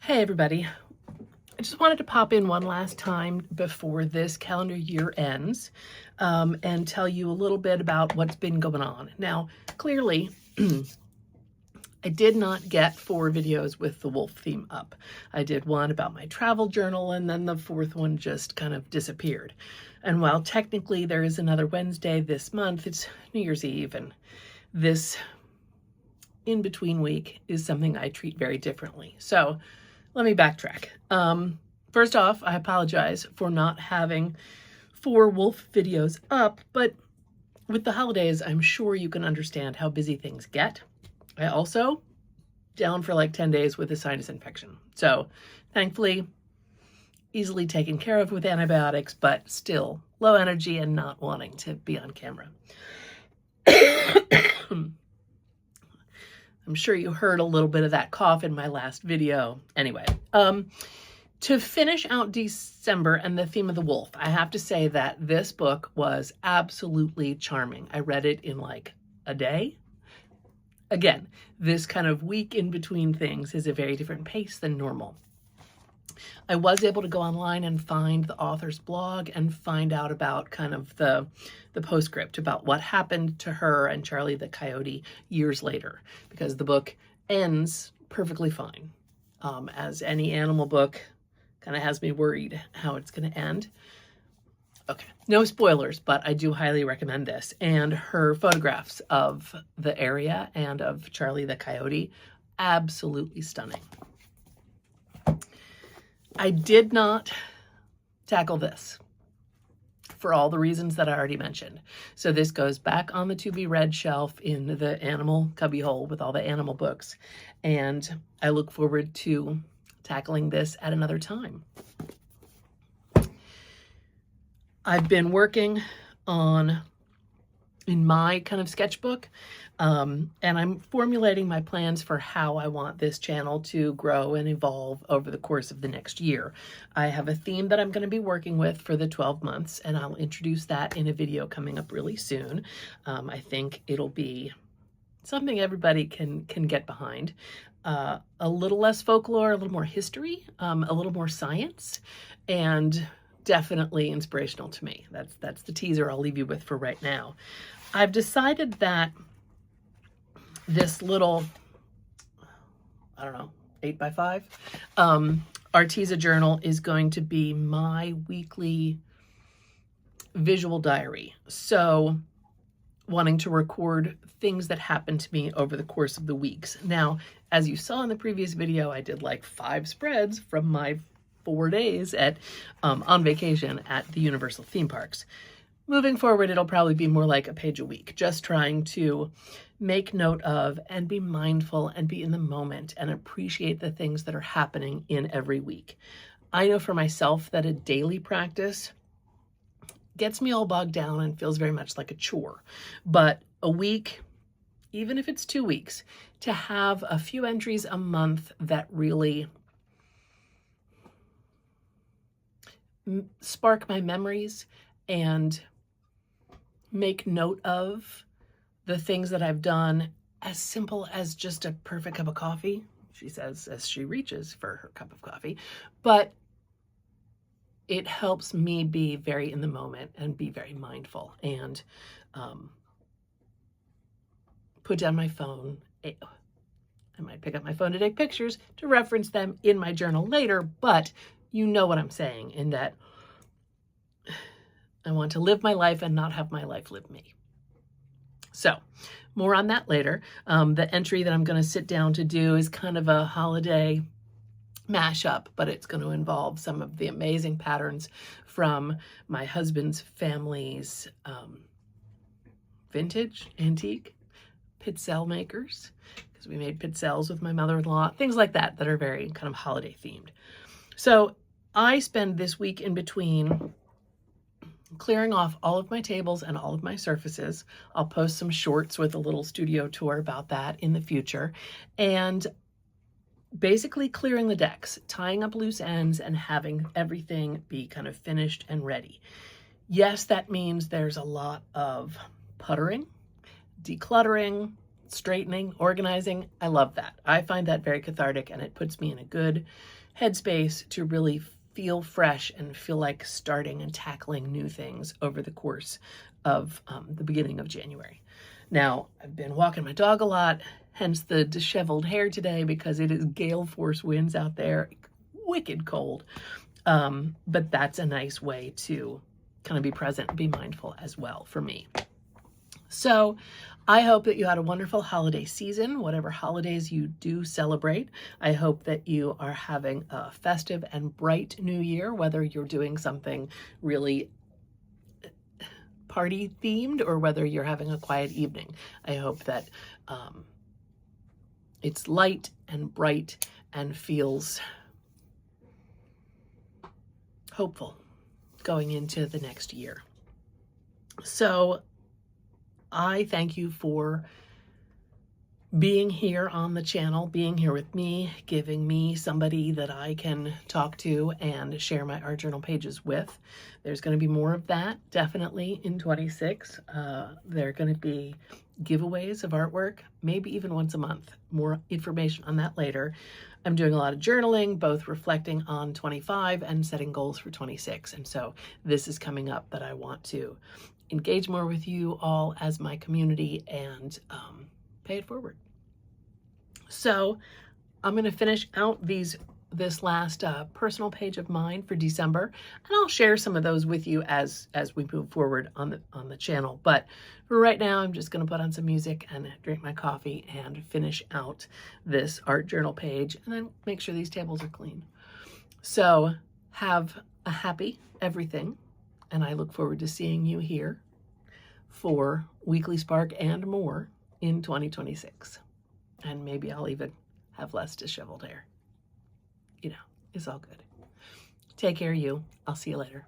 Hey everybody, I just wanted to pop in one last time before this calendar year ends and tell you a little bit about what's been going on. Now, clearly, I did not get 4 videos with the wolf theme up. I did one about my travel journal, and then the 4th one just kind of disappeared. And while technically there is another Wednesday this month, it's New Year's Eve, and this in-between week is something I treat very differently. So let me backtrack. First off, I apologize for not having 4 wolf videos up, but with the holidays, I'm sure you can understand how busy things get. I also down for like 10 days with a sinus infection. So thankfully, easily taken care of with antibiotics, but still low energy and not wanting to be on camera. I'm sure you heard a little bit of that cough in my last video. Anyway, to finish out December and the theme of the wolf, I have to say that this book was absolutely charming. I read it in like a day. Again, this kind of week in between things is a very different pace than normal. I was able to go online and find the author's blog and find out about kind of the postscript about what happened to her and Charlie the Coyote years later, because the book ends perfectly fine. As any animal book kind of has me worried how it's going to end. Okay, no spoilers, but I do highly recommend this. And her photographs of the area and of Charlie the Coyote, absolutely stunning. I did not tackle this for all the reasons that I already mentioned. So this goes back on the to be read shelf in the animal cubbyhole with all the animal books. And I look forward to tackling this at another time. I've been working in my kind of sketchbook, and I'm formulating my plans for how I want this channel to grow and evolve over the course of the next year. I have a theme that I'm going to be working with for the 12 months, and I'll introduce that in a video coming up really soon. I think it'll be something everybody can get behind. A little less folklore, a little more history, a little more science, and definitely inspirational to me. That's the teaser I'll leave you with for right now. I've decided that this little, I don't know, 8x5 Arteza journal is going to be my weekly visual diary. So wanting to record things that happened to me over the course of the weeks. Now, as you saw in the previous video, I did like 5 spreads from my 4 days on vacation at the Universal theme parks. Moving forward, it'll probably be more like a page a week, just trying to make note of and be mindful and be in the moment and appreciate the things that are happening in every week. I know for myself that a daily practice gets me all bogged down and feels very much like a chore. But a week, even if it's 2 weeks, to have a few entries a month that really spark my memories and make note of the things that I've done, as simple as just a perfect cup of coffee, she says as she reaches for her cup of coffee, but it helps me be very in the moment and be very mindful and put down my phone. I might pick up my phone to take pictures to reference them in my journal later, but you know what I'm saying in that I want to live my life and not have my life live me. So more on that later. The entry that I'm going to sit down to do is kind of a holiday mashup, but it's going to involve some of the amazing patterns from my husband's family's vintage, antique pitzelle makers, because we made pitzelles with my mother-in-law, things like that that are very kind of holiday themed. So I spend this week in between clearing off all of my tables and all of my surfaces. I'll post some shorts with a little studio tour about that in the future. And basically clearing the decks, tying up loose ends, and having everything be kind of finished and ready. Yes, that means there's a lot of puttering, decluttering, straightening, organizing. I love that. I find that very cathartic, and it puts me in a good headspace to really feel fresh and feel like starting and tackling new things over the course of the beginning of January. Now, I've been walking my dog a lot, hence the disheveled hair today, because it is gale force winds out there, wicked cold. But that's a nice way to kind of be present and be mindful as well for me. So I hope that you had a wonderful holiday season, whatever holidays you do celebrate. I hope that you are having a festive and bright new year, whether you're doing something really party themed or whether you're having a quiet evening. I hope that it's light and bright and feels hopeful going into the next year. So I thank you for being here on the channel, being here with me, giving me somebody that I can talk to and share my art journal pages with. There's going to be more of that, definitely, in 26. There are going to be giveaways of artwork, maybe even once a month. More information on that later. I'm doing a lot of journaling, both reflecting on 25 and setting goals for 26. And so this is coming up that I want to engage more with you all as my community and pay it forward. So I'm going to finish out this last personal page of mine for December, and I'll share some of those with you as we move forward on the channel. But for right now, I'm just going to put on some music and drink my coffee and finish out this art journal page, and then make sure these tables are clean. So have a happy everything, and I look forward to seeing you here for Weekly Spark and more in 2026. And maybe I'll even have less disheveled hair. You know, it's all good. Take care, you. I'll see you later.